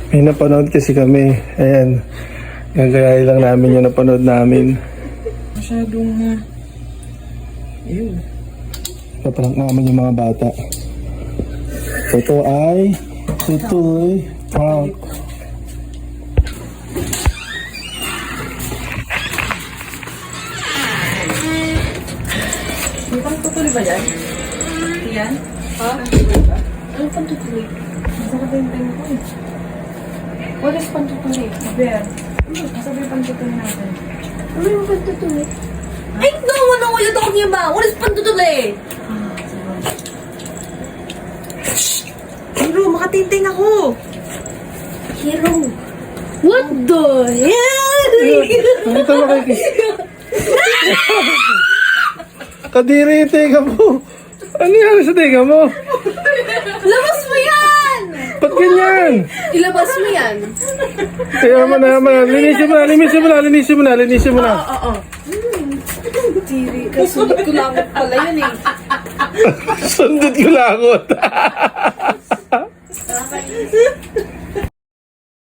May napanood kasi kami. Ayan. Gagayay lang namin yung napanood namin. Masyadong Ew. Paprank namin yung mga bata. Ito ay tutoy prank. May pang tutuloy ba dyan? Yan? Ha? Ano pang tutuloy? Masarap yung time ko eh. What is pang tutuloy? Bear. Masarap yung pang tutuloy natin. Ano yung pantutuloy? I don't know what you're talking about. What is pantutuloy? Hero, makatinting ako! Hero. What the hell? Ito na kayo. Kadiri, teka mo. Ano yan sa teka mo? Labas mo yan! Ba't ganyan? Ilabas mo yan. Kaya mo na. Linisin mo na. Oo. Tiri ka, sunod ko lang pala yun eh. Sundot ko langot.